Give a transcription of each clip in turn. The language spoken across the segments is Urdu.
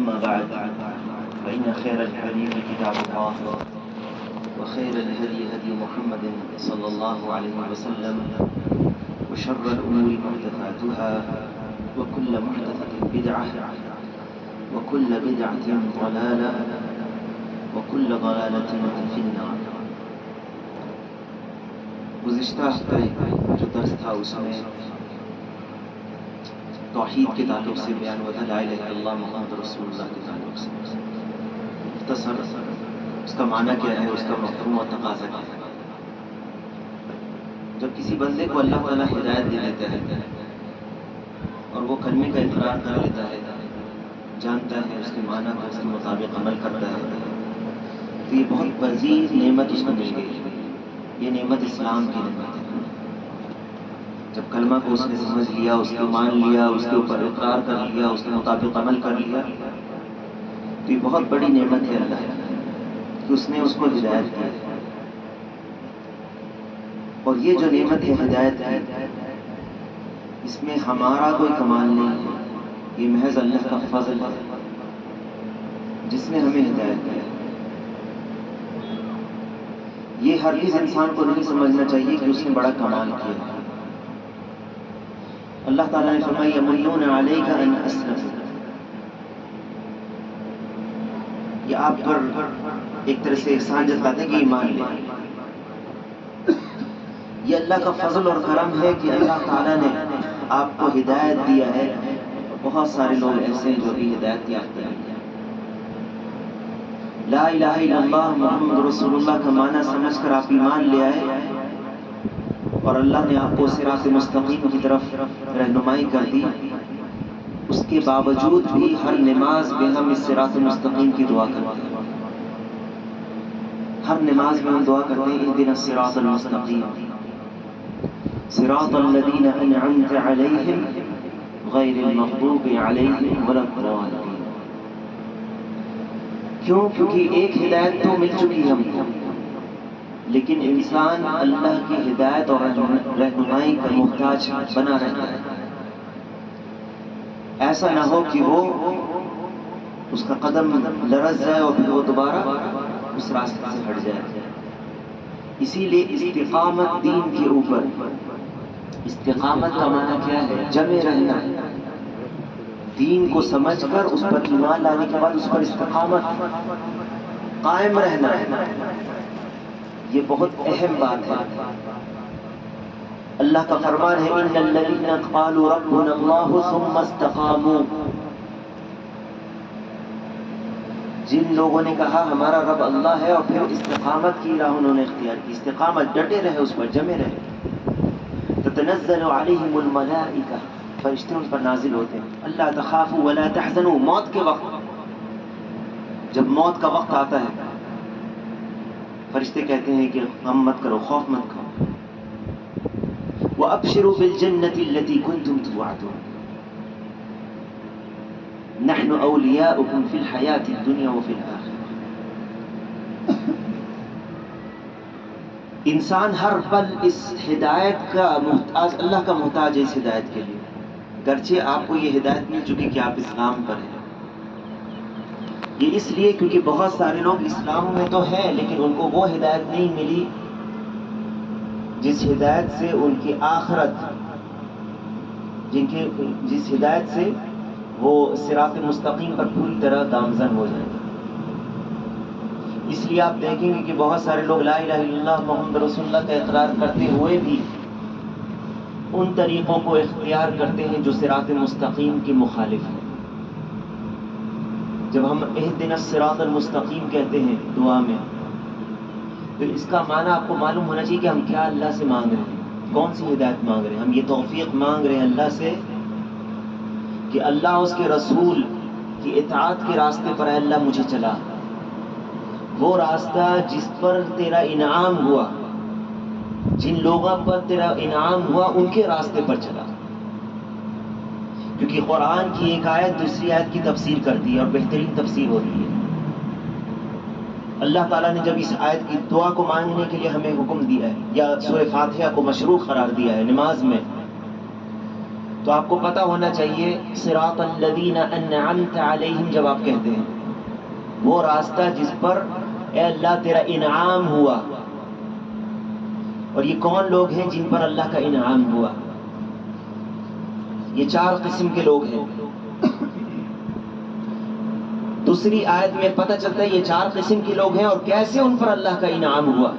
أما بعد فإن خير الحديث كتاب الله وخير الهدي هدي محمد صلى الله عليه وسلم وشر الأمور محدثاتها وكل محدثة بدعة وكل بدعة ضلالة وكل ضلالة في النار. گزشتہ ہفتے جو درس تھا اس میں توحید کے تعلق سے بیان ہوا تھا، لا الہ الا اللہ محمد رسول اللہ کے تعلق سے مختصر اس کا معنی کیا ہے، اس کا مفہوم اور تقاضا کیا ہے. جب کسی بندے کو اللہ تعالیٰ ہدایت دے دیتا ہے اور وہ کلمے کا اقرار کر لیتا ہے، جانتا ہے اس کے معنی کو، اس کے مطابق عمل کرتا ہے، تو یہ بہت بزیر نعمت اس کو مل گئی. یہ نعمت اسلام کی نعمت ہے. جب کلمہ کو اس نے سمجھ لیا، اس کو مان لیا، اس کے اوپر اقرار کر لیا، اس کے مطابق عمل کر لیا، تو یہ بہت بڑی نعمت ہے اللہ کہ اس نے اس کو ہدایت دی. اور یہ جو نعمت ہے ہدایت ہے، اس میں ہمارا کوئی کمال نہیں ہے، یہ محض اللہ کا فضل ہے جس نے ہمیں ہدایت دی. یہ ہرگز انسان کو نہیں سمجھنا چاہیے کہ اس نے بڑا کمال کیا. اللہ تعالیٰ نے فرمایا یمنون علیک ان اسلموا، یہ آپ پر ایک طرح سے احسان جتاتے ہیں کہ ایمان لے. یہ اللہ کا فضل اور کرم ہے کہ اللہ تعالیٰ نے آپ کو ہدایت دیا ہے. بہت سارے لوگ ایسے ہیں جو ابھی ہدایت یافتہ ہیں. لا الہ الا اللہ محمد رسول اللہ کا معنی سمجھ کر آپ ایمان لے آئے اور اللہ نے آپ کو صراط مستقیم کی طرف رہنمائی کر دی. اس کے باوجود بھی ہر نماز میں ہم اس صراط مستقیم کی دعا کرتے ہیں. ہر نماز میں ہم دعا کرتے ہیں اهدنا الصراط المستقیم صراط الذین انعمت علیہم غیر المغضوب علیہم ولا الضالین. کیوں؟ کیونکہ ایک ہدایت تو مل چکی ہم کو، لیکن انسان اللہ کی ہدایت اور رہنمائی کا محتاج بنا رہتا ہے. ایسا نہ ہو کہ وہ اس کا قدم لرز جائے اور پھر وہ دوبارہ اس راستے سے ہٹ جائے. اسی لیے استقامت دین کے اوپر، استقامت کا معنی کیا ہے؟ جمے رہنا. دین کو سمجھ کر اس پر ایمان لانے کے بعد اس پر استقامت قائم رہنا ہے. یہ بہت اہم بات ہے. اللہ کا فرمان ہے ان الذین قالوا ربنا اللہ ثم استقاموا، جن لوگوں نے کہا ہمارا رب اللہ ہے اور پھر استقامت کی راہ انہوں نے اختیار کی. استقامت، ڈٹے رہے، اس پر جمے رہے. تتنزل علیہم الملائکہ، فرشتے ان پر نازل ہوتے ہیں. اللہ تخافوا ولا تحزنوا، موت کے وقت، جب موت کا وقت آتا ہے فرشتے کہتے ہیں کہ غم مت کرو، خوف مت کرو. وابشروا بالجنة التي كنتم توعدون نحن اولیاؤکم فی الحیاة الدنیا وفی الآخرہ. انسان ہر پل اس ہدایت کا محتاج، اللہ کا محتاج ہے اس ہدایت کے لیے. گرچہ آپ کو یہ ہدایت مل چکی کہ آپ اسلام پر ہیں. یہ اس لیے کیونکہ بہت سارے لوگ اسلام میں تو ہیں لیکن ان کو وہ ہدایت نہیں ملی جس ہدایت سے ان کی آخرت، جس ہدایت سے وہ صراط مستقیم پر پوری طرح گامزن ہو جائیں. اس لیے آپ دیکھیں گے کہ بہت سارے لوگ لا الہ الا اللہ محمد رسول اللہ کا اقرار کرتے ہوئے بھی ان طریقوں کو اختیار کرتے ہیں جو صراط مستقیم کی مخالف ہیں. جب ہم اهدنا الصراط المستقیم کہتے ہیں دعا میں، تو اس کا معنی آپ کو معلوم ہونا چاہیے کہ ہم کیا اللہ سے مانگ رہے ہیں، کون سی ہدایت مانگ رہے ہیں. ہم یہ توفیق مانگ رہے ہیں اللہ سے کہ اللہ اس کے رسول کی اطاعت کے راستے پر، اے اللہ مجھے چلا، وہ راستہ جس پر تیرا انعام ہوا، جن لوگوں پر تیرا انعام ہوا ان کے راستے پر چلا. کیونکہ قرآن کی ایک آیت دوسری آیت کی تفسیر کرتی ہے اور بہترین تفسیر ہوتی ہے. اللہ تعالیٰ نے جب اس آیت کی دعا کو مانگنے کے لیے ہمیں حکم دیا ہے یا سورہ فاتحہ کو مشروع قرار دیا ہے نماز میں، تو آپ کو پتہ ہونا چاہیے صراط الذین انعمت علیہم جب آپ کہتے ہیں وہ راستہ جس پر اے اللہ تیرا انعام ہوا. اور یہ کون لوگ ہیں جن پر اللہ کا انعام ہوا؟ یہ 4 قسم کے لوگ ہیں. دوسری آیت میں پتہ چلتا ہے یہ 4 قسم کے لوگ ہیں اور کیسے ان پر اللہ کا انعام ہوا،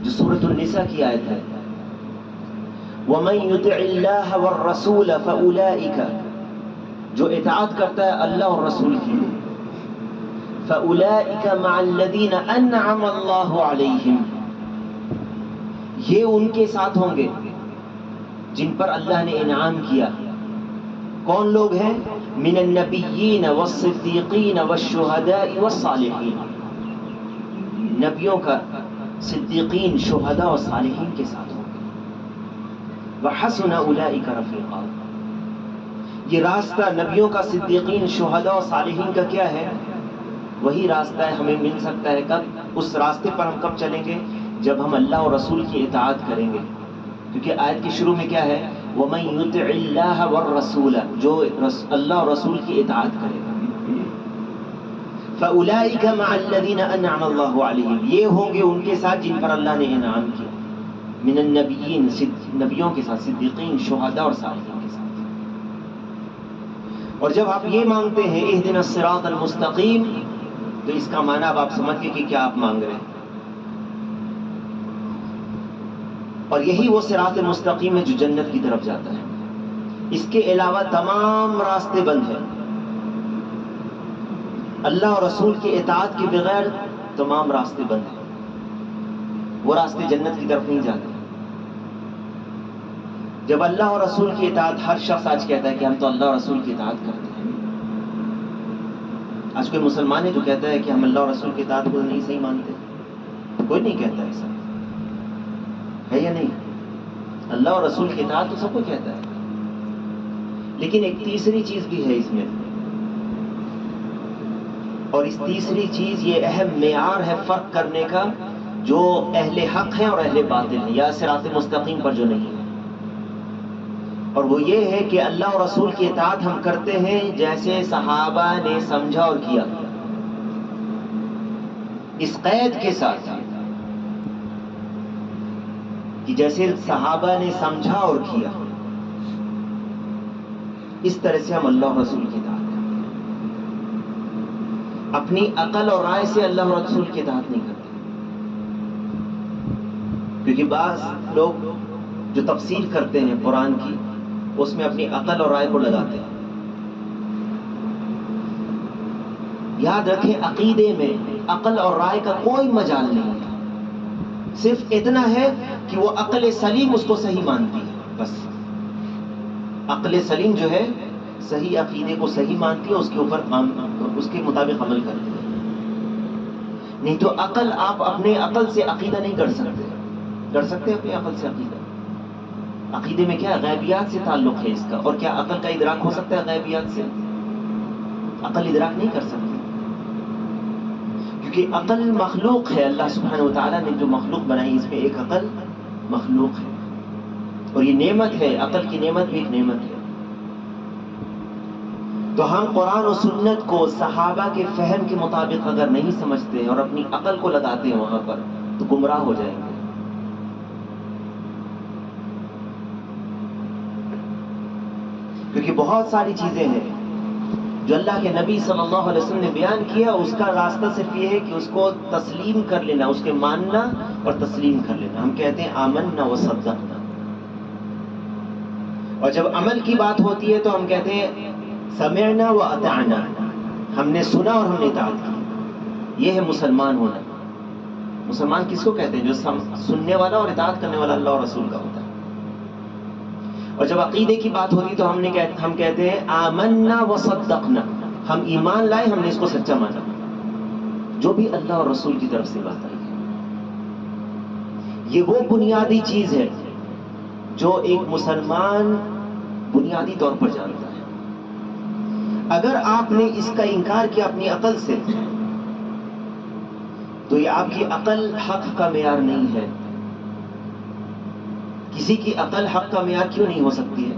جو سورۃ النساء کی آیت ہے. وَمَن يُطِعِ اللَّهَ وَالرَّسُولَ فَأُولَئِكَ، جو اطاعت کرتا ہے اللہ اور رسول کی، فَأُولَئِكَ مَعَ الَّذِينَ أَنْعَمَ اللَّهُ عَلَيْهِمْ، یہ ان کے ساتھ ہوں گے جن پر اللہ نے انعام کیا. کون لوگ ہیں؟ من النبیین والصدیقین والشہداء والصالحین، نبیوں کا، صدیقین، شہداء اور صالحین کے ساتھ ہوں گے. وحسن اولئک رفیقا، یہ راستہ نبیوں کا، صدیقین، شہداء اور صالحین کا کیا ہے؟ وہی راستہ ہے ہمیں مل سکتا ہے کب؟ اس راستے پر ہم کب چلیں گے؟ جب ہم اللہ اور رسول کی اطاعت کریں گے. کیونکہ آیت کے شروع میں کیا ہے؟ وَمَن يُطِعِ اللَّهَ وَالرَّسُولَ، جو اللہ اور رسول کی اطاعت کرے گا. فَأُولَئِكَ مَعَ الَّذِينَ أَنْعَمَ اللَّهُ عَلَيْهِمْ، یہ ہوں گے ان کے ساتھ جن پر اللہ نے انعام کیا. من النبیین، نبیوں کے ساتھ، صدیقین، شہداء اور صالحین کے ساتھ. اور جب آپ یہ مانگتے ہیں اهدنا الصراط المستقیم، تو اس کا معنی اب آپ سمجھ گئے کہ کیا آپ مانگ رہے ہیں. اور یہی وہ صراط مستقیم ہے جو جنت کی طرف جاتا ہے. اس کے علاوہ تمام راستے بند ہیں. اللہ اور رسول کی اطاعت کے بغیر تمام راستے بند ہیں. وہ راستے جنت کی طرف نہیں جاتے. جب اللہ اور رسول کی اطاعت، ہر شخص آج کہتا ہے کہ ہم تو اللہ اور رسول کی اطاعت کرتے ہیں. آج کوئی مسلمان ہے جو کہتا ہے کہ ہم اللہ اور رسول کی اطاعت کو نہیں صحیح مانتے؟ کوئی نہیں کہتا ایسا ہے یا نہیں؟ اللہ اور رسول کی اطاعت تو سب کو کہتا ہے. لیکن ایک تیسری چیز بھی ہے اس میں، اور اس تیسری چیز یہ اہم معیار ہے فرق کرنے کا، جو اہل حق ہیں اور اہل باطل ہیں، یا صراط مستقیم پر جو نہیں ہے. اور وہ یہ ہے کہ اللہ اور رسول کی اطاعت ہم کرتے ہیں جیسے صحابہ نے سمجھا اور کیا، اس قید کے ساتھ کہ جیسے صحابہ نے سمجھا اور کیا، اس طرح سے ہم اللہ اور رسول کی اطاعت کرتے ہیں. اپنی عقل اور رائے سے اللہ اور رسول کی اطاعت نہیں کرتے. کیونکہ بعض لوگ جو تفسیر کرتے ہیں قرآن کی، اس میں اپنی عقل اور رائے کو لگاتے ہیں. یاد رکھیں عقیدے میں عقل اور رائے کا کوئی مجال نہیں ہے. صرف اتنا ہے کہ وہ عقل سلیم اس کو صحیح مانتی ہے، بس. عقل سلیم جو ہے صحیح عقیدے کو صحیح مانتی ہے، اس کے اوپر اس کے مطابق عمل کرتی ہے. نہیں تو عقل، آپ اپنے عقل سے عقیدہ نہیں کر سکتے. کر سکتے اپنے عقل سے عقیدہ؟ عقیدے میں کیا غیبیات سے تعلق ہے اس کا. اور کیا عقل کا ادراک ہو سکتا ہے غیبیات سے؟ عقل ادراک نہیں کر سکتی، کیونکہ عقل مخلوق ہے. اللہ سبحانہ و تعالیٰ نے جو مخلوق بنائی، اس میں ایک عقل مخلوق ہے، اور یہ نعمت ہے. عقل کی نعمت بھی ایک نعمت ہے. تو ہم قرآن و سنت کو صحابہ کے فہم کے مطابق اگر نہیں سمجھتے ہیں اور اپنی عقل کو لگاتے ہیں وہاں پر، تو گمراہ ہو جائیں گے. کیونکہ بہت ساری چیزیں ہیں جو اللہ کے نبی صلی اللہ علیہ وسلم نے بیان کیا، اس کا راستہ صرف یہ ہے کہ اس کو تسلیم کر لینا، اس کے ماننا اور تسلیم کر لینا. ہم کہتے ہیں آمنا و صدقنا. اور جب عمل کی بات ہوتی ہے تو ہم کہتے ہیں سمعنا و اطعنا، ہم نے سنا اور ہم نے اطاعت کی. یہ ہے مسلمان ہونا. مسلمان کس کو کہتے ہیں؟ جو سننے والا اور اطاعت کرنے والا اللہ اور رسول کا ہوتا ہے. اور جب عقیدے کی بات ہوتی تو ہم کہتے ہیں آمنا و صدقنا، ہم ایمان لائے، ہم نے اس کو سچا مانا، جو بھی اللہ اور رسول کی طرف سے بات آئی ہے. یہ وہ بنیادی چیز ہے جو ایک مسلمان بنیادی طور پر جانتا ہے. اگر آپ نے اس کا انکار کیا اپنی عقل سے، تو یہ آپ کی عقل حق کا معیار نہیں ہے. کسی کی عقل حق کا معیار کیوں نہیں ہو سکتی ہے؟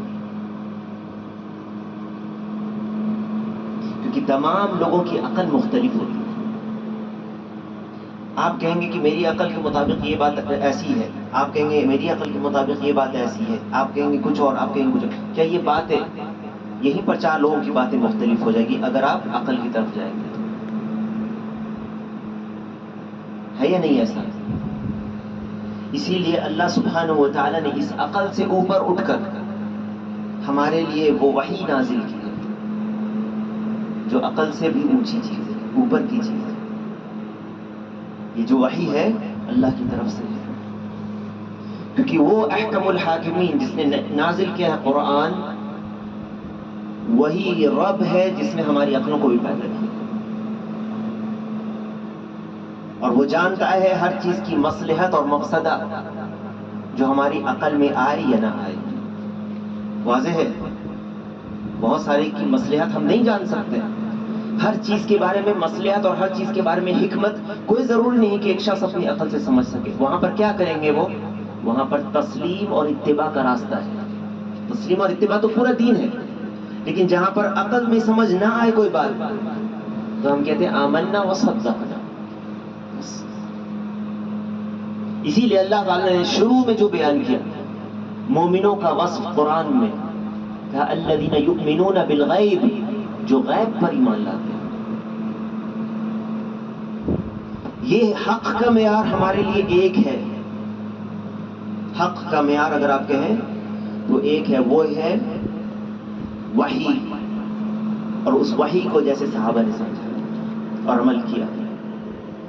کہ تمام لوگوں کی عقل مختلف ہوتی ہے. آپ کہیں گے کہ میری عقل کے مطابق یہ بات ایسی ہے، آپ کہیں گے میری عقل کے مطابق یہ بات ایسی ہے، آپ کہیں گے کچھ اور، آپ کہیں گے کچھ اور. کیا یہ بات ہے؟ یہیں پر چار لوگوں کی باتیں مختلف ہو جائے گی اگر آپ عقل کی طرف جائیں گے. ہے یا نہیں ایسا؟ اسی لیے اللہ سبحانہ و تعالیٰ نے اس عقل سے اوپر اٹھ کر ہمارے لیے وہ وحی نازل کی ہے جو عقل سے بھی اونچی چیز ہے، اوپر کی چیز ہے. یہ جو وحی ہے اللہ کی طرف سے ہے، کیونکہ وہ احکم الحاکمین جس نے نازل کیا ہے قرآن، وہی رب ہے جس نے ہماری عقلوں کو بھی پیدا کیا، اور وہ جانتا ہے ہر چیز کی مصلحت اور مقصدہ جو ہماری عقل میں آئے یا نہ آئے. واضح ہے، بہت ساری کی مصلحت ہم نہیں جان سکتے. ہر چیز کے بارے میں مصلحت اور ہر چیز کے بارے میں حکمت کوئی ضروری نہیں کہ ایک شخص اپنی عقل سے سمجھ سکے. وہاں پر کیا کریں گے وہ؟ وہاں پر تسلیم اور اتباع کا راستہ ہے. تسلیم اور اتباع تو پورا دین ہے، لیکن جہاں پر عقل میں سمجھ نہ آئے کوئی بات تو ہم کہتے ہیں آمنا وصدقنا. اسی لیے اللہ تعالیٰ نے شروع میں جو بیان کیا مومنوں کا وصف قرآن میں کہا الذین یؤمنون بالغیب، جو غیب پر ایمان لاتے ہیں. یہ حق کا معیار ہمارے لیے ایک ہے. حق کا معیار اگر آپ کہیں تو ایک ہے، وہ ہے وحی، اور اس وحی کو جیسے صحابہ نے سمجھا اور عمل کیا،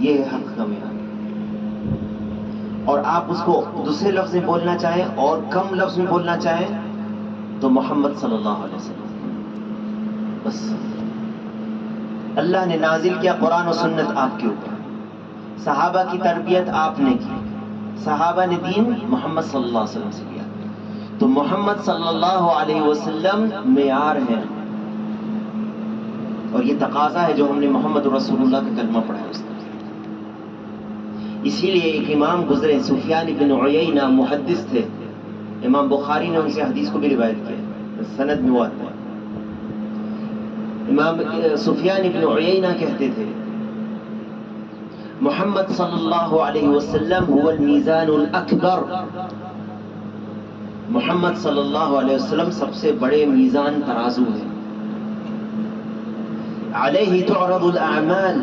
یہ ہے حق کا معیار. اور آپ اس کو دوسرے لفظ میں بولنا چاہیں اور کم لفظ میں بولنا چاہیں تو محمد صلی اللہ علیہ وسلم. بس اللہ نے نازل کیا قرآن و سنت آپ کے اوپر، صحابہ کی تربیت آپ نے کی، صحابہ نے دین محمد صلی اللہ علیہ وسلم سے کیا، تو محمد صلی اللہ علیہ وسلم معیار ہے. اور یہ تقاضا ہے جو ہم نے محمد رسول اللہ کا کلمہ پڑھا ہے اس کا. اسی لیے ایک امام گزرے سفیان بن عیینہ، محدث تھے، امام بخاری نے ان سے حدیث کو بھی روایت کیا، سند میں وہ آتا ہے. امام سفیان بن عیینہ کہتے تھے محمد صلی اللہ علیہ وسلم هو المیزان الاکبر، محمد صلی اللہ علیہ وسلم سب سے بڑے میزان ترازو ہے. علیہ تعرض الاعمال،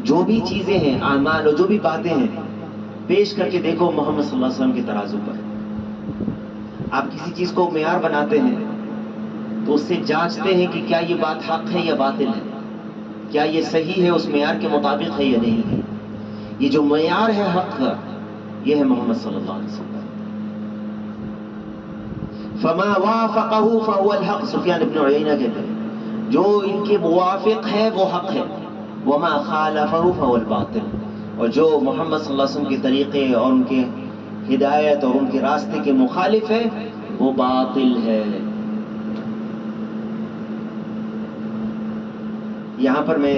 جو بھی چیزیں ہیں، اعمال اور جو بھی باتیں ہیں پیش کر کے دیکھو محمد صلی اللہ علیہ وسلم کے ترازو پر. آپ کسی چیز کو معیار بناتے ہیں تو اس سے جانچتے ہیں کہ کیا یہ بات حق ہے یا باطل ہے، کیا یہ صحیح ہے، اس معیار کے مطابق ہے یا نہیں ہے. یہ جو معیار ہے حق کا، یہ ہے محمد صلی اللہ علیہ وسلم. فما وافقه فهو الحق، سفیان بن عیینہ کہتے ہیں جو ان کے موافق ہے وہ حق ہے، وما خالفه فهو الباطل، اور جو محمد صلی اللہ علیہ وسلم کے طریقے اور ان کے ہدایت اور ان کے راستے کے مخالف ہے وہ باطل ہے. یہاں پر میں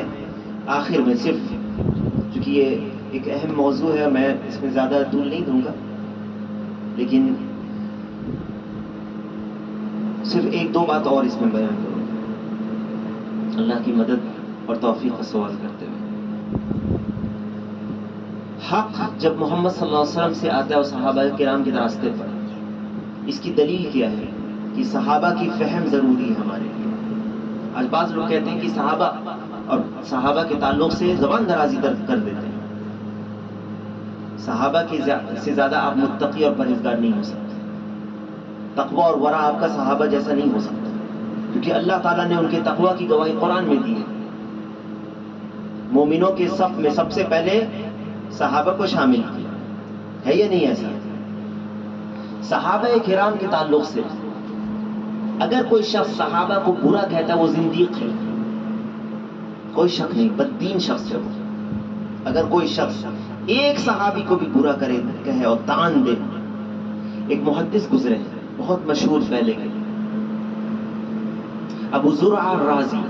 آخر میں صرف، چونکہ یہ ایک اہم موضوع ہے، میں اس میں زیادہ طول نہیں دوں گا، لیکن صرف ایک دو بات اور اس میں بیان کروں گا اللہ کی مدد اور توفیق کا سوال کرتے ہوئے. حق جب محمد صلی اللہ علیہ وسلم سے آتا ہے اور صحابہ کرام کے راستے پر، اس کی دلیل کیا ہے کہ صحابہ کی فہم ضروری ہے ہمارے لیے. آج بعض لوگ کہتے ہیں کہ صحابہ اور صحابہ کے تعلق سے زبان درازی کر دیتے ہیں. صحابہ سے زیادہ آپ متقی اور پرہیزگار نہیں ہو سکتے. تقوی اور ورع آپ کا صحابہ جیسا نہیں ہو سکتا، کیونکہ اللہ تعالیٰ نے ان کے تقوی کی گواہی قرآن میں دی ہے. مومنوں کے صف میں سب سے پہلے صحابہ کو شامل کیا ہے یا نہیں ایسا؟ صحابہ کرام کے تعلق سے اگر کوئی شخص صحابہ کو برا کہتا ہے وہ زندیق ہے، کوئی شک نہیں، بددین شخص ہے وہ. اگر کوئی شخص ایک صحابی کو بھی برا کرے، کہے اور طعن دے. ایک محدث گزرے ہیں بہت مشہور پہلے کے، ابو زرعہ الرازی،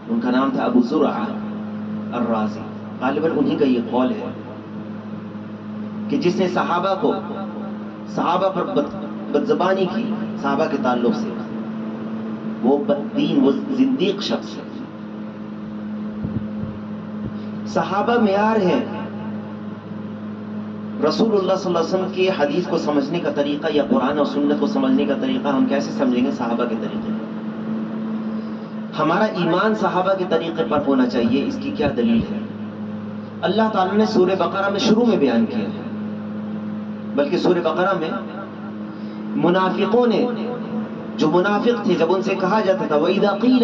ان کا نام تھا ابو زرعہ الرازی. غالباً انہی کا یہ قول ہے کہ جس نے صحابہ پر بدزبانی کی صحابہ کے تعلق سے، وہ بددین، وہ زندیق شخص ہے۔ صحابہ معیار ہے۔ رسول اللہ صلی اللہ علیہ وسلم کی حدیث کو سمجھنے کا طریقہ یا قرآن اور سنت کو سمجھنے کا طریقہ ہم کیسے سمجھیں گے؟ صحابہ کے طریقے۔ ہمارا ایمان صحابہ کے طریقے پر ہونا چاہیے۔ اس کی کیا دلیل ہے؟ اللہ تعالیٰ نے سورہ بقرہ میں شروع میں بیان کیا ہے، بلکہ سورہ بقرہ میں منافقوں نے، جو منافق تھے، جب ان سے کہا جاتا تھا وَإِذَا قِيلَ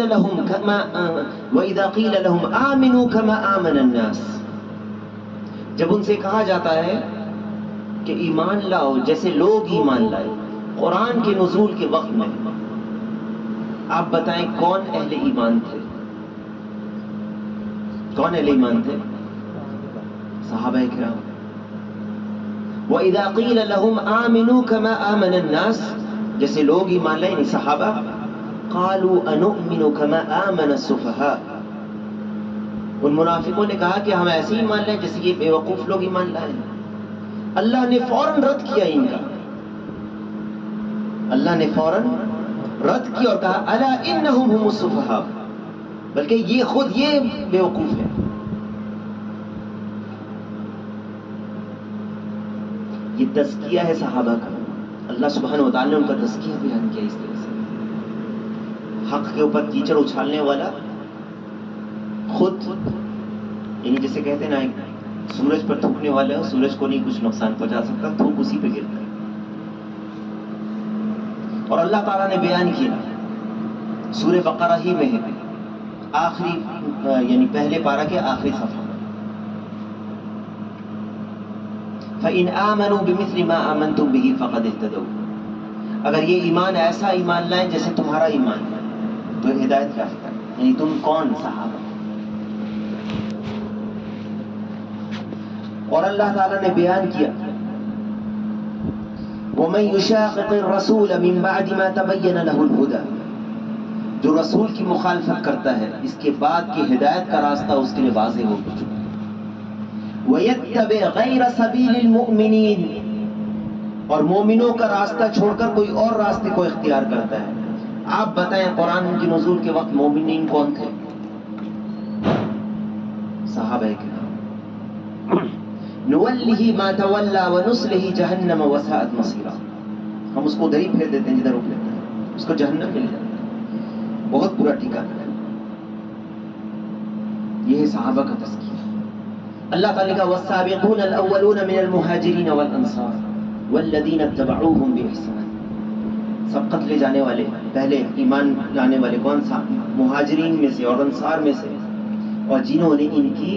لَهُمْ آمِنُوا كَمَا آمَنَ النَّاسِ، جب ان سے کہا جاتا ہے کہ ایمان لاؤ جیسے لوگ ایمان لائے قرآن کے نزول کے وقت میں، آپ بتائیں کون اہل ایمان تھے؟ کون اہل ایمان تھے؟ صحابہ کرام۔ وَإِذَا قِيلَ لَهُمْ آمِنُوا كَمَا آمَنَ النَّاسِ، جیسے لوگ ایمان لائے، یعنی صحابہ، قَالُوا أَنُؤْمِنُ كَمَا آمَنَ السُّفَهَاءُ، ان منافقوں نے کہا کہ ہم ایسے ہی ایمان لائیں جیسے یہ بے وقوف لوگ ایمان لائے۔ اللہ نے فوراً رد کیا ان کا، اللہ نے فوراً رد کیا اور کہا الا انہم هم السفہاء، بلکہ یہ خود یہ بے وقوف ہے۔ یہ تزکیہ ہے صحابہ کا، اللہ سبحانہ و تعالی نے ان کا تزکیہ بیان کیا اس طرح سے۔ حق کے اوپر کیچڑ اچھالنے والا خود، یعنی جیسے کہتے ہیں نا، ایک سورج پر تھوکنے والا ہے، سورج کو نہیں کچھ نقصان پہنچا سکتا، تھوک اسی پہ گرتا ہے۔ اور اللہ تعالیٰ نے بیان کیا سورہ بقرہ ہی میں ہے، آخری یعنی پہلے پارہ کے آخری صفحہ، فَإِنْ آمَنُوا بِمِثْلِ مَا آمَنْتُمْ بِهِ فَقَدِ اهْتَدَوْا، اگر یہ ایمان ایسا ایمان لائیں جیسے تمہارا ایمان ہے تو ہدایت یافتہ، یعنی تم کون؟ صحابہ۔ اور اللہ تعالیٰ نے بیان کیا وَمَن يُشَاقِقِ الرَّسُولَ مِن بَعْدِ مَا تَبَيَّنَ لَهُ الْهُدَى، جو رسول کی مخالفت کرتا ہے اس کے بعد کہ ہدایت کا راستہ اس کے لیے واضح ہو چکا، وَيَتَّبِعْ غَيْرَ سَبِيلِ الْمُؤْمِنِينَ، اور مومنوں کا راستہ چھوڑ کر کوئی اور راستے کو اختیار کرتا ہے۔ آپ بتائیں قرآن کی نزول کے وقت مومنین کون تھے؟ صحابہ کرام۔ نُوَلِّهِ مَا تَوَلَّى وَنُصْلِهِ جَهَنَّمَ وَسَاءَتْ مَصِيرًا، ہم اس کو ادھر ہی پھیر دیتے ہیں جدھر روک لیتے ہیں، اس کو جہنم مل جاتا ہے، بہت برا ٹھکانہ ہے۔ یہ ہے صحابہ کا تذکیہ۔ اللہ تعالیٰ کا وَالسَّابِقُونَ الْأَوَّلُونَ مِنَ الْمُهَاجِرِينَ وَالْأَنصَارِ وَالَّذِينَ اتَّبَعُوهُمْ بِإِحْسَانٍ، سبقت لے جانے والے، پہلے ایمان لانے والے کون سا؟ مہاجرین میں سے اور انصار میں سے، اور جنہوں نے ان کی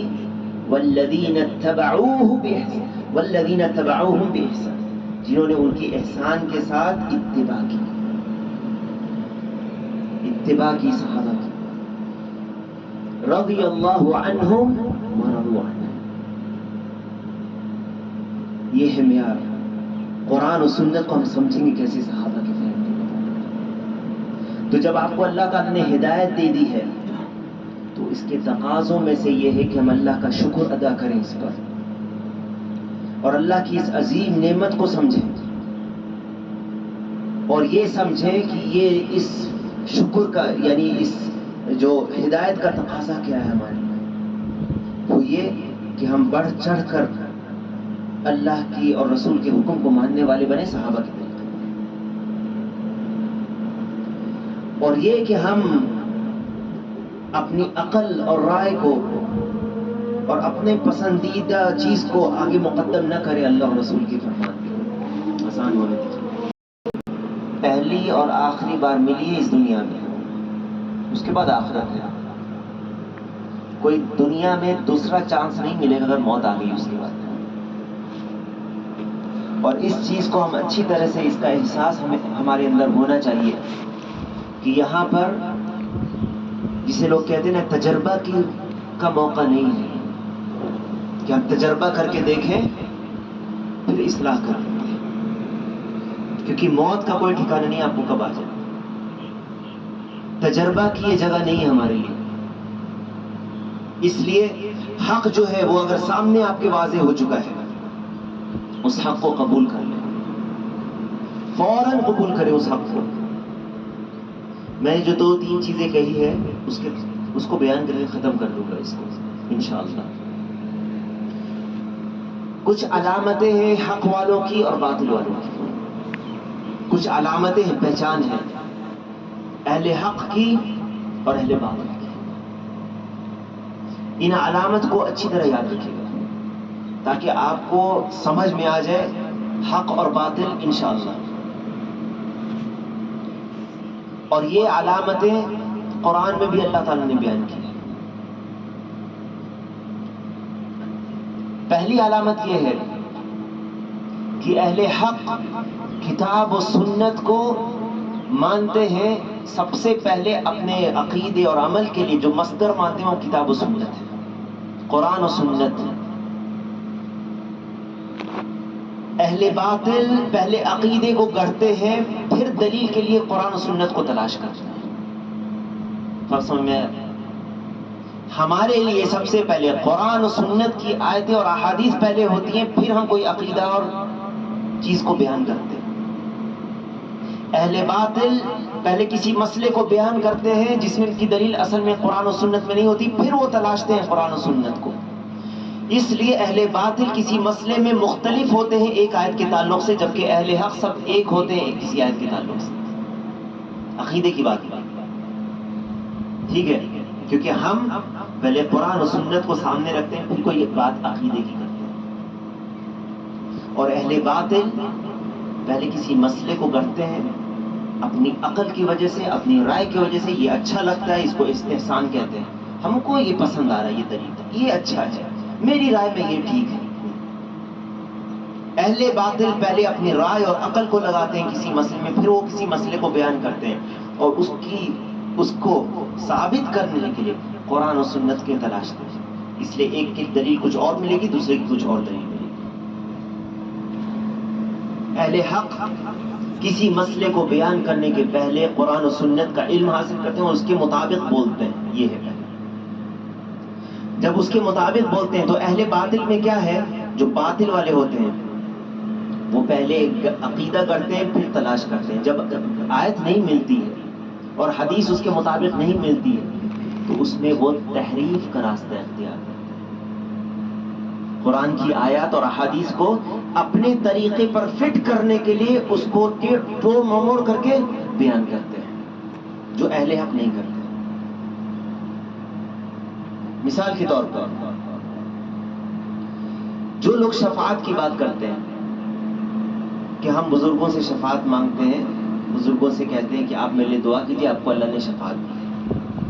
والذین اتبعوہ بإحسان، والذین اتبعوہم بإحسان، جنہوں نے ان کی احسان کے ساتھ اتباع کی، اتباع کی صحابہ کی، رضی اللہ عنہم ورضوا عنہ۔ یہ ہے معیار۔ قرآن و سنت کو ہم سمجھیں گے کیسے صحابہ کے فہم کے، تو جب آپ کو اللہ تعالیٰ نے ہدایت دے دی ہے تو اس کے تقاضوں میں سے یہ ہے کہ ہم اللہ کا شکر ادا کریں اس پر، اور اللہ کی اس عظیم نعمت کو سمجھیں، اور یہ سمجھیں کہ یہ اس شکر کا، یعنی اس جو ہدایت کا تقاضا کیا ہے ہمارے لیے، وہ یہ کہ ہم بڑھ چڑھ کر اللہ کی اور رسول کے حکم کو ماننے والے بنے صحابہ کے طریقے، اور یہ کہ ہم اپنی عقل اور رائے کو اور اپنے پسندیدہ چیز کو آگے مقدم نہ کرے اللہ اور رسول کی فرمان کو۔ آسان ہونے دیجیے، پہلی اور آخری بار ملی ہے اس دنیا میں، اس کے بعد آخرت ہے، کوئی دنیا میں دوسرا چانس نہیں ملے گا اگر موت آ گئی اس کے بعد۔ اور اس چیز کو ہم اچھی طرح سے، اس کا احساس ہمارے اندر ہونا چاہیے کہ یہاں پر جسے لوگ کہتے ہیں نا تجربہ کا موقع نہیں ہے کہ ہم تجربہ کر کے دیکھیں پھر اصلاح کر لیں گے، کیونکہ موت کا کوئی ٹھکانہ نہیں آپ کو کب آ جائے۔ تجربہ کی یہ جگہ نہیں ہے ہمارے لیے، اس لیے حق جو ہے وہ اگر سامنے آپ کے واضح ہو چکا ہے، اس حق کو قبول کر لیں، فوراً قبول کرے اس حق کو. میں نے جو 2-3 چیزیں کہی ہے اس کو بیان کر کے ختم کر دوں گا اس کو انشاءاللہ. کچھ علامتیں ہیں حق والوں کی اور باطل والوں کی. کچھ علامتیں ہیں، پہچان ہے اہل حق کی اور اہل باطل کی. ان علامت کو اچھی طرح یاد رکھیے گا تاکہ آپ کو سمجھ میں آ جائے حق اور باطل انشاءاللہ. اور یہ علامتیں قرآن میں بھی اللہ تعالیٰ نے بیان کی. پہلی علامت یہ ہے کہ اہل حق کتاب و سنت کو مانتے ہیں. سب سے پہلے اپنے عقیدے اور عمل کے لیے جو مصدر مانتے ہیں وہ کتاب و سنت ہے، قرآن و سنت. اہل باطل پہلے عقیدے کو گڑھتے ہیں، پھر دلیل کے لیے قرآن و سنت کو تلاش کرتے ہیں. فرض سمجھ میں ہمارے لیے سب سے پہلے قرآن و سنت کی آیتیں اور احادیث پہلے ہوتی ہیں، پھر ہم کوئی عقیدہ اور چیز کو بیان کرتے ہیں. اہل باطل پہلے کسی مسئلے کو بیان کرتے ہیں جس میں کی دلیل اصل میں قرآن و سنت میں نہیں ہوتی، پھر وہ تلاشتے ہیں قرآن و سنت کو. اس لیے اہل باطل کسی مسئلے میں مختلف ہوتے ہیں ایک آیت کے تعلق سے، جبکہ اہل حق سب ایک ہوتے ہیں کسی آیت کے تعلق سے. عقیدے کی بات ٹھیک ہے، کیونکہ ہم پہلے قرآن و سنت کو سامنے رکھتے ہیں پھر کوئی بات عقیدے کی کرتے ہیں. اور اہل باطل پہلے کسی مسئلے کو گڑھتے ہیں اپنی عقل کی وجہ سے، اپنی رائے کی وجہ سے. یہ اچھا لگتا ہے، اس کو استحسان کہتے ہیں. ہم کو یہ پسند آ رہا ہے، یہ طریقہ یہ اچھا ہے، میری رائے میں یہ ٹھیک ہے. اہل باطل پہلے اپنی رائے اور عقل کو لگاتے ہیں کسی مسئلے میں، پھر وہ کسی مسئلے کو بیان کرتے ہیں اور اس کو ثابت کرنے کے لیے قرآن و سنت کے تلاشتے ہیں. اس لیے ایک کی دلیل کچھ اور ملے گی، دوسرے کی کچھ اور دلیل ملے گی. اہل حق کسی مسئلے کو بیان کرنے کے پہلے قرآن و سنت کا علم حاصل کرتے ہیں اور اس کے مطابق بولتے ہیں. یہ ہے پہلے. جب اس کے مطابق بولتے ہیں تو اہل باطل میں کیا ہے، جو باطل والے ہوتے ہیں وہ پہلے عقیدہ کرتے ہیں پھر تلاش کرتے ہیں. جب آیت نہیں ملتی ہے اور حدیث اس کے مطابق نہیں ملتی ہے تو اس میں وہ تحریف کا راستہ اختیار کرتے ہیں. قرآن کی آیات اور احادیث کو اپنے طریقے پر فٹ کرنے کے لیے اس کو توڑ موڑ کر کے بیان کرتے ہیں، جو اہل حق نہیں کرتے. مثال کے طور پر جو لوگ شفاعت کی بات کرتے ہیں کہ ہم بزرگوں سے شفاعت مانگتے ہیں، بزرگوں سے کہتے ہیں کہ آپ میرے لیے دعا کیجیے، آپ کو اللہ نے شفاعت دی.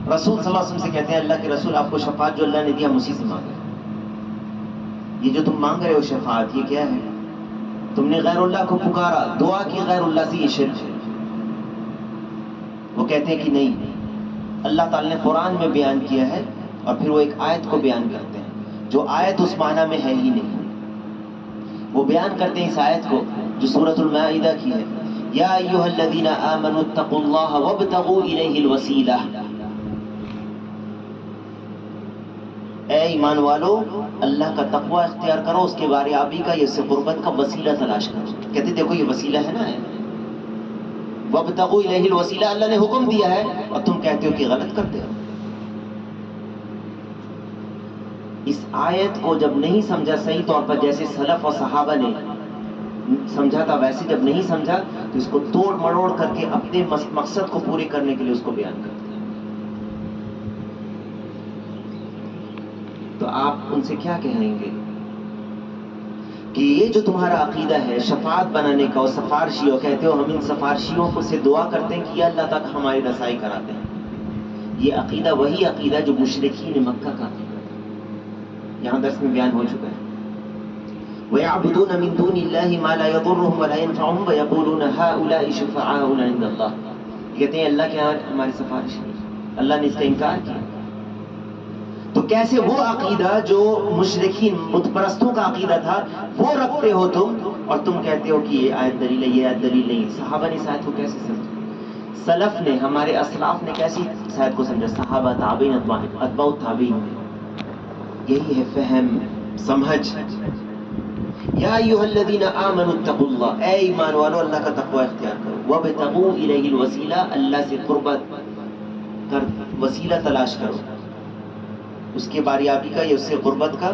رسول صلی اللہ علیہ وسلم سے کہتے ہیں اللہ کے رسول آپ کو شفاعت جو اللہ نے دیا ہم اسی سے مانگے. یہ جو تم مانگ رہے ہو شفاعت یہ کیا ہے؟ تم نے غیر اللہ کو پکارا، دعا کی غیر اللہ سے، یہ شرک ہے. وہ کہتے ہیں کہ نہیں، اللہ تعالی نے قرآن میں بیان کیا ہے اور پھر وہ ایک آیت کو بیان کرتے ہیں جو آیت اس معنی میں ہے ہی نہیں. وہ بیان کرتے ہیں اس آیت کو جو سورۃ المائدہ کی ہے، یا ایھا الذین آمنوا اتقوا اللہ وابتغوا الیہ الوسیلہ. اے ایمان والو اللہ کا تقوی اختیار کرو، اس کے بارے آبی کا، اس سے قربت کا وسیلہ تلاش کرو. کہتے دیکھو یہ وسیلہ ہے نا، وابتغوا الیہ الوسیلہ اللہ نے حکم دیا ہے اور تم کہتے ہو کہ غلط کرتے ہو. اس آیت کو جب نہیں سمجھا صحیح طور پر جیسے سلف اور صحابہ نے سمجھا تھا، ویسے جب نہیں سمجھا تو اس کو توڑ مڑوڑ کر کے اپنے مقصد کو پورے کرنے کے لیے اس کو بیان کرتے ہیں. تو آپ ان سے کیا کہیں گے کہ یہ جو تمہارا عقیدہ ہے شفاعت بنانے کا اور سفارشیوں، کہتے ہو ہم ان سفارشیوں کو سے دعا کرتے ہیں کہ یہ اللہ تک ہماری رسائی کراتے ہیں. یہ عقیدہ وہی عقیدہ جو مشرکین مکہ کا عقیدہ تھا، یہاں درس میں بیان ہو چکا ہے. وَيَعْبُدُونَ مِن دُونِ اللَّهِ مَا لَا يَضُرُّهُمْ وَلَا يَنفَعُهُمْ وَيَقُولُونَ هَؤُلَاءِ شُفَعَاؤُنَا عِندَ اللَّهِ. کہتے ہیں اللہ کے ہاں ہمارے سفارش ہے، اللہ نے اس کا انکار کیا. تو کیسے وہ عقیدہ جو مشرکین بت پرستوں کا عقیدہ تھا وہ رکھتے ہو تم، اور تم کہتے ہو کہ یہ آیت دلیل ہے، یہ آیت دلیل نہیں. صحابہ نے اس آیت کو کیسے سمجھا؟ سلف نے، ہمارے اسلاف نے کیسی اس آیت کو سمجھا؟ صحابہ، تابعین، اتباع التابعین. یہی ہے فہم، سمجھ. یا ایھا الذین آمنوا اتقوا اللہ، اے ایمان والو اللہ کا تقوی اختیار کرو، وابتغوا الیہ الوسیلہ، اللہ سے قربت کر وسیلہ تلاش کرو، اس کے باریابی کا یا اس سے قربت کا۔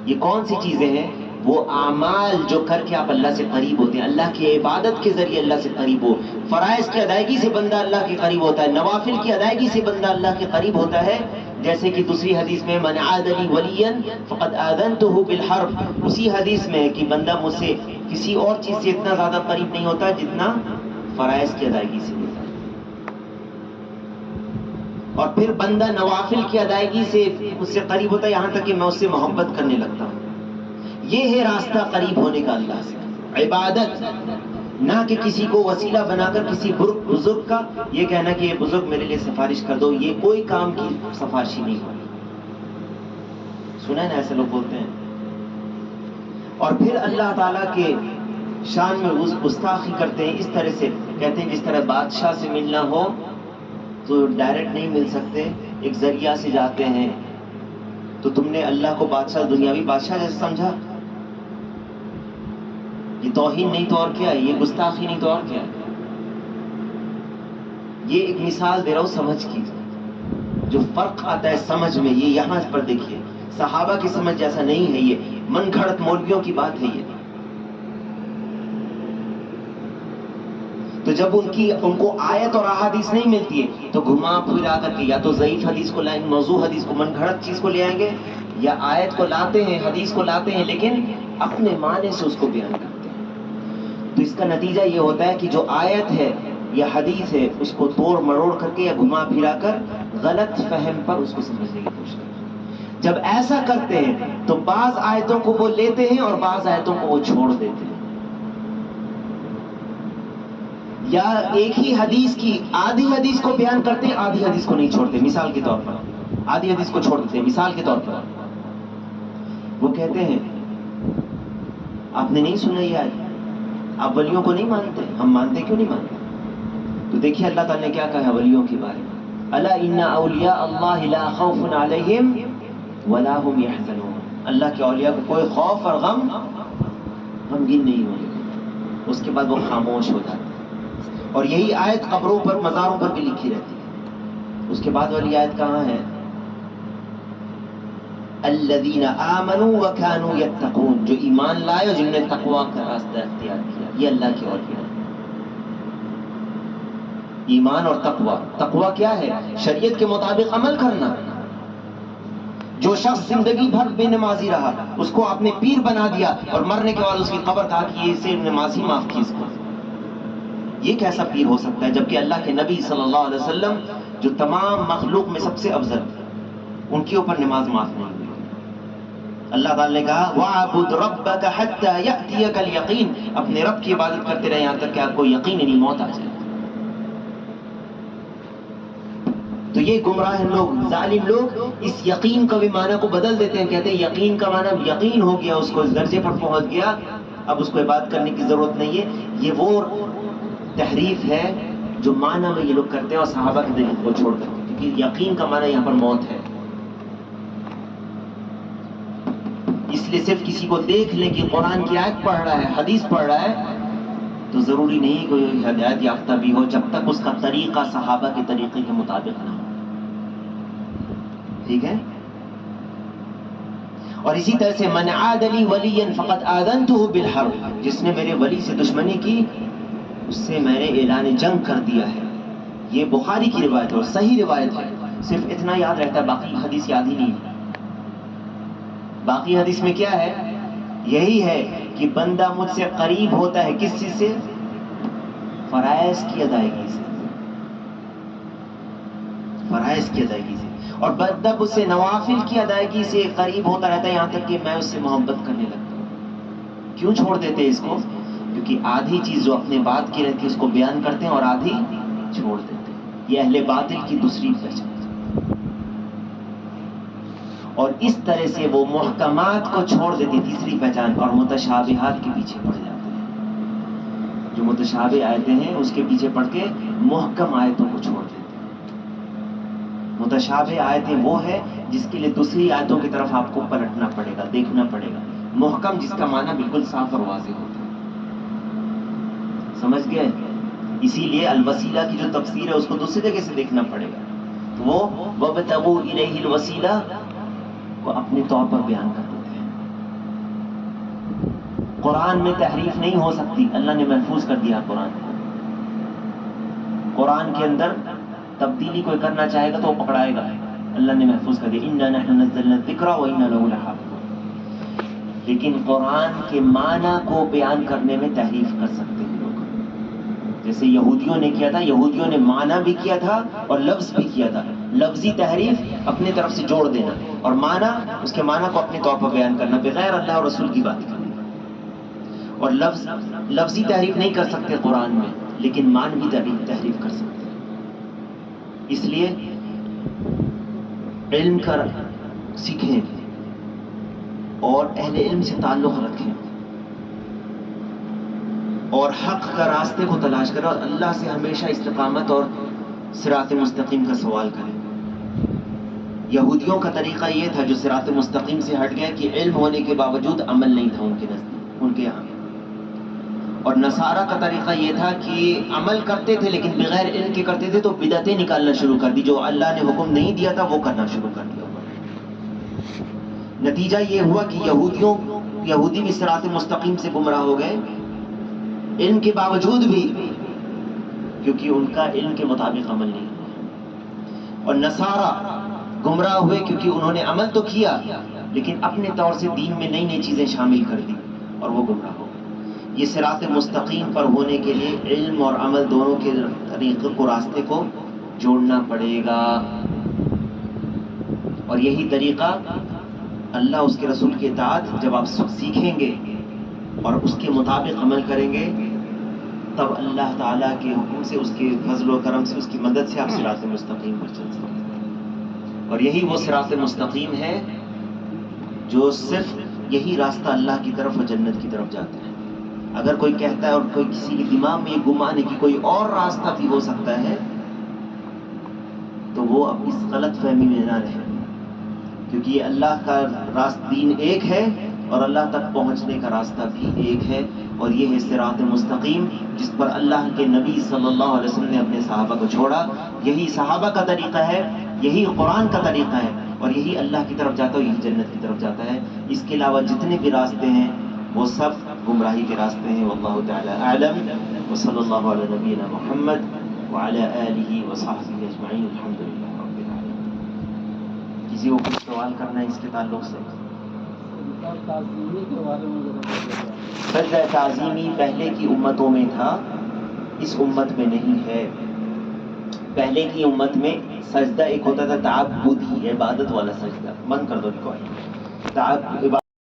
یہ کون سی چیزیں ہیں؟ وہ اعمال جو کر کے آپ اللہ سے قریب ہوتے ہیں، اللہ کی عبادت کے ذریعے اللہ سے قریب ہو۔ فرائض کی ادائیگی سے بندہ اللہ کے قریب ہوتا ہے، نوافل کی ادائیگی سے بندہ اللہ کے قریب ہوتا ہے، جیسے کہ دوسری حدیث میں من عاد لی ولیا فقد آذنتہ بالحرب، اسی حدیث میں ہے کہ بندہ مجھ سے کسی اور چیز سے اتنا زیادہ قریب نہیں ہوتا جتنا فرائض کی ادائیگی سے ہوتا ہے، اور پھر بندہ نوافل کی ادائیگی سے مجھ سے قریب ہوتا ہے یہاں تک کہ میں اس سے محبت کرنے لگتا ہوں۔ یہ ہے راستہ قریب ہونے کا اللہ سے، عبادت، نہ کہ کسی کو وسیلہ بنا کر کسی بزرگ کا یہ کہنا کہ یہ بزرگ میرے لیے سفارش کر دو، یہ کوئی کام کی سفارشی نہیں ہوئی۔ سنا ہے نا ایسے لوگ بولتے ہیں۔ اور پھر اللہ تعالیٰ کے شان میں گستاخی کرتے ہیں، اس طرح سے کہتے ہیں جس طرح بادشاہ سے ملنا ہو تو ڈائریکٹ نہیں مل سکتے، ایک ذریعہ سے جاتے ہیں۔ تو تم نے اللہ کو بادشاہ، دنیاوی بادشاہ جیسے سمجھا؟ یہ توہین نہیں تو اور کیا ہے، یہ گستاخی نہیں تو اور کیا ہے۔ یہ ایک مثال دے رہا ہوں سمجھ کی، جو فرق آتا ہے سمجھ میں، یہ یہاں پر دیکھیے، صحابہ کی سمجھ جیسا نہیں ہے، یہ من گھڑت مولویوں کی بات ہے۔ یہ تو جب ان کو آیت اور احادیث نہیں ملتی ہے تو گھما پھرا کر کے یا تو ضعیف حدیث کو لائیں گے، موضوع حدیث کو، من گھڑت چیز کو لے آئیں گے، یا آیت کو لاتے ہیں، حدیث کو لاتے ہیں لیکن اپنے معنی سے اس کو بیان کرتے ہیں۔ تو اس کا نتیجہ یہ ہوتا ہے کہ جو آیت ہے یا حدیث ہے اس کو توڑ مروڑ کر کے یا گھما پھرا کر غلط فہم پر اس کو سمجھنے کی کوشش کرتے ہیں۔ جب ایسا کرتے ہیں تو بعض آیتوں کو وہ لیتے ہیں اور بعض آیتوں کو وہ چھوڑ دیتے ہیں، یا ایک ہی حدیث کی آدھی حدیث کو بیان کرتے ہیں، آدھی حدیث کو نہیں چھوڑتے۔ مثال کے طور پر آدھی حدیث کو چھوڑ دیتے ہیں، مثال کے طور پر وہ کہتے ہیں آپ نے نہیں سنا یہ آیت، آپ ولیوں کو نہیں مانتے، ہم مانتے، کیوں نہیں مانتے؟ تو دیکھیے اللہ تعالیٰ نے کیا کہا ولیوں کے بارے میں، الا ان اولیاء اللہ لا خوف علیہم ولا هم يحزنون، اللہ کے اولیاء کو کوئی خوف اور غمگین نہیں ہوگی۔ اس کے بعد وہ خاموش ہو جاتے ہیں، اور یہی آیت قبروں پر، مزاروں پر بھی لکھی رہتی ہے۔ اس کے بعد والی آیت کہاں ہے؟ الذین آمنوا وکانوا یتقون، جو ایمان لائے اور جنہوں نے تقوی کا راستہ اختیار کیا، یہ اللہ کے اولیاء ہیں۔ ایمان اور تقوی، تقوی کیا ہے؟ شریعت کے مطابق عمل کرنا۔ جو شخص زندگی بھر بے نمازی رہا، اس کو آپ نے پیر بنا دیا اور مرنے کے بعد اس کی قبر کہا کہ یہ سے نمازی معاف کی اس کو، یہ کیسا پیر ہو سکتا ہے؟ جبکہ اللہ کے نبی صلی اللہ علیہ وسلم جو تمام مخلوق میں سب سے افضل، ان کے اوپر نماز معاف نہیں ہوئی۔ اللہ تعالی نے کہا وَاعْبُدْ رَبَّكَ حَتَّى يَأْتِيَكَ الْيَقِينُ، اپنے رب کی عبادت کرتے رہے یہاں تک کہ آپ کو یقین نہیں موت آ جائے۔ تو یہ گمراہ لوگ، ظالم لوگ اس یقین کا بھی معنی کو بدل دیتے ہیں، کہتے ہیں یقین کا معنی یقین ہو گیا، اس کو اس درجے پر پہنچ گیا، اب اس کو عبادت کرنے کی ضرورت نہیں ہے۔ یہ وہ تحریف ہے جو معنی میں یہ لوگ کرتے ہیں اور صحابہ کے دل کو چھوڑ کرتے ہیں، کیونکہ یقین کا معنی یہاں پر موت ہے۔ اس لیے صرف کسی کو دیکھ لیں کہ قرآن کی آیت پڑھ رہا ہے، حدیث پڑھ رہا ہے، تو ضروری نہیں کوئی ہدایت یافتہ بھی ہو جب تک اس کا طریقہ صحابہ کے طریقے کے مطابق نہ ہو۔ ٹھیک ہے؟ اور اسی طرح سے من عاد لی ولیا فقد آذنتہ بالحرب، جس نے میرے ولی سے دشمنی کی اس سے میں نے اعلان جنگ کر دیا ہے۔ یہ بخاری کی روایت ہے اور صحیح روایت ہے، صرف اتنا یاد رہتا ہے، باقی حدیث یاد ہی نہیں ہے۔ باقی حدیث میں کیا ہے؟ یہی ہے کہ بندہ مجھ سے قریب ہوتا ہے کس چیز سے؟ فرائض کی ادائیگی سے، فرائض کی ادائیگی سے، اور بندہ مجھ سے نوافل کی ادائیگی سے قریب ہوتا رہتا ہے یہاں تک کہ میں اس سے محبت کرنے لگتا ہوں۔ کیوں چھوڑ دیتے ہیں اس کو؟ کیونکہ آدھی چیز جو اپنے بات کی رہتی ہے اس کو بیان کرتے ہیں اور آدھی چھوڑ دیتے ہیں۔ یہ اہل باطل کی دوسری پہچان ہے۔ اور اس طرح سے وہ محکمات کو چھوڑ دیتی، تیسری پہچان، اور متشابہات کے پیچھے پڑ جاتے ہیں۔ جو متشابہ آیتیں ہیں اس کے پیچھے پڑھ کے محکم آیتوں کو چھوڑ دیتے ہیں۔ متشابہ آیتیں وہ ہے جس کے لیے دوسری آیتوں کی طرف آپ کو پلٹنا پڑے گا، دیکھنا پڑے گا، محکم جس کا معنی بالکل صاف اور واضح ہوتا ہے. سمجھ گئے؟ اسی لیے الوسیلہ کی جو تفسیر ہے اس کو دوسری جگہ سے دیکھنا پڑے گا. تو وہ وَابْتَغُوا إِلَيْهِ الْوَسِيلَہ وہ اپنے طور پر بیان کر دیتے ہیں. قرآن میں تحریف نہیں ہو سکتی، اللہ نے محفوظ کر دیا قرآن کو. قرآن کے اندر تبدیلی کوئی کرنا چاہے گا تو وہ پکڑائے گا، اللہ نے محفوظ کر دیا. إِنَّا نَحْنُ نَزَّلْنَا الذِّكْرَ وَإِنَّا لَهُ لَحَافِظُونَ. لیکن قرآن کے معنی کو بیان کرنے میں تحریف کر سکتے ہیں لوگ، جیسے یہودیوں نے کیا تھا. یہودیوں نے معنی بھی کیا تھا اور لفظ بھی کیا تھا. لفظی تحریف اپنے طرف سے جوڑ دینا، اور معنی اس کے معنی کو اپنے طور پر بیان کرنا بغیر اللہ اور رسول کی بات کرنا. اور لفظی تحریف نہیں کر سکتے قرآن میں، لیکن معنوی تحریف کر سکتے ہیں. اس لیے علم کر سیکھیں اور اہل علم سے تعلق رکھیں اور حق کا راستے کو تلاش کریں اور اللہ سے ہمیشہ استقامت اور صراط مستقیم کا سوال کریں. یہودیوں کا طریقہ یہ تھا جو صراط مستقیم سے ہٹ گیا کہ علم ہونے کے باوجود عمل نہیں تھا ان کے نزدیک، ان کے یہاں. اور نصارہ کا طریقہ یہ تھا کہ عمل کرتے تھے لیکن بغیر علم کے کرتے تھے، تو بدعتیں نکالنا شروع کر دی. جو اللہ نے حکم نہیں دیا تھا وہ کرنا شروع کر دیا. نتیجہ یہ ہوا کہ یہودی بھی صراط مستقیم سے گمراہ ہو گئے علم کے باوجود بھی، کیونکہ ان کا علم کے مطابق عمل نہیں ہوا. اور نصارہ گمراہ ہوئے کیونکہ انہوں نے عمل تو کیا لیکن اپنے طور سے دین میں نئی نئی چیزیں شامل کر دی اور وہ گمراہ ہو گئے. یہ صراط مستقیم پر ہونے کے لیے علم اور عمل دونوں کے طریقے کو، راستے کو جوڑنا پڑے گا. اور یہی طریقہ اللہ اس کے رسول کی اطاعت جب آپ سیکھیں گے اور اس کے مطابق عمل کریں گے، تب اللہ تعالیٰ کے حکم سے، اس کے فضل و کرم سے، اس کی مدد سے آپ صراط مستقیم پر چل سکتے ہیں. اور یہی وہ صراط مستقیم ہے جو صرف یہی راستہ اللہ کی طرف اور جنت کی طرف جاتا ہے. اگر کوئی کہتا ہے اور کوئی کسی کے دماغ میں یہ گمان ہے کہ کوئی اور راستہ بھی ہو سکتا ہے، تو وہ اب اس غلط فہمی میں نہ رہے، کیونکہ یہ اللہ کا دین ایک ہے اور اللہ تک پہنچنے کا راستہ بھی ایک ہے. اور یہ ہے صراط مستقیم جس پر اللہ کے نبی صلی اللہ علیہ وسلم نے اپنے صحابہ کو چھوڑا. یہی صحابہ کا طریقہ ہے، یہی قرآن کا طریقہ ہے، اور یہی اللہ کی طرف جاتا ہے، یہی جنت کی طرف جاتا ہے. اس کے علاوہ جتنے بھی راستے ہیں وہ سب گمراہی کے راستے ہیں. واللہ تعالی اعلم، وصلی اللہ علی نبینا محمد وعلی آلہ وصحبہ اجمعین. الحمدللہ رب العالمین. کسی کو کچھ سوال کرنا ہے اس کے تعلق سے؟ سجدہ تعظیمی پہلے کی امتوں میں تھا، اس امت میں نہیں ہے. پہلے کی امت میں سجدہ ایک ہوتا تھا تعبدی، عبادت والا سجدہ. بند کر دو ریکارڈ.